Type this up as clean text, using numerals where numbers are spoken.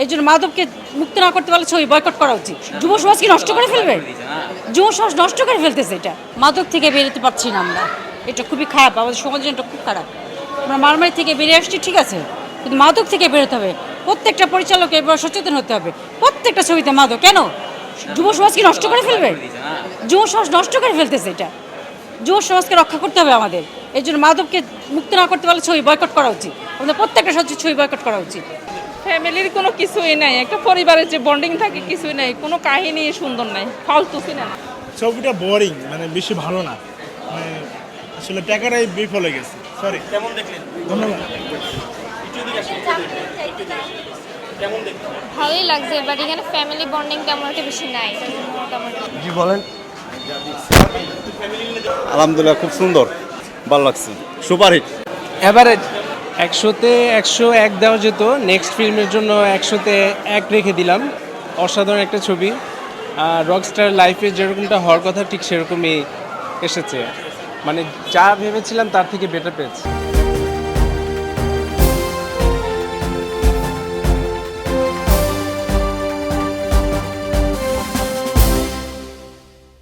এই জন্য মাদককে মুক্ত না করতে পারলে ছবি বয়কট করা উচিত। যুব সমাজ কি নষ্ট করে ফেলবে? যুব সমাজ নষ্ট করে ফেলতেছে। এটা মাদক থেকে বেরোতে পারছি না আমরা, এটা খুবই খারাপ, আমাদের সমাজের জন্য খুব খারাপ। আমরা মারামারি থেকে বেরিয়ে আসছি ঠিক আছে, কিন্তু মাদক থেকে বেরোতে হবে। প্রত্যেকটা পরিচালক এবার সচেতন হতে হবে। প্রত্যেকটা ছবিতে মাদক কেন? যুব সমাজ কি নষ্ট করে ফেলবে? যুব সমাজ নষ্ট করে ফেলতেছে। এটা যুব সমাজকে রক্ষা করতে হবে আমাদের। এই জন্য মাদককে মুক্ত না করতে পারলে ছবি বয়কট করা উচিত। আমাদের প্রত্যেকটা ছবি বয়কট করা উচিত। ফ্যামিলির কোনো কিছুই নাই, একটা পরিবারের যে বন্ডিং থাকে কিছুই নাই, কোনো কাহিনী সুন্দর নাই, ফালতু সিনেমা। ছবিটা বোরিং, মানে বেশি ভালো না, মানে আসলে টাকাটাই বিফলে গেছে। সরি, কেমন দেখলেন? ধন্যবাদ। ভালোই লাগছে, বাট এখানে ফ্যামিলি বন্ডিং তেমন একটা বেশি নাই মোটামুটি। জি বলেন। আলহামদুলিল্লাহ, খুব সুন্দর, ভালো লাগছে, সুপারহিট। অ্যাভারেজ 100-তে 101 দেওয়া যেত, নেক্সট ফিল্মের জন্য 100-তে 1 রেখে দিলাম। অসাধারণ একটা ছবি, রকস্টার লাইফে যেরকমটা হওয়ার কথা ঠিক সেরকমই এসেছে, মানে যা ভেবেছিলাম তার থেকে বেটার পেয়েছে।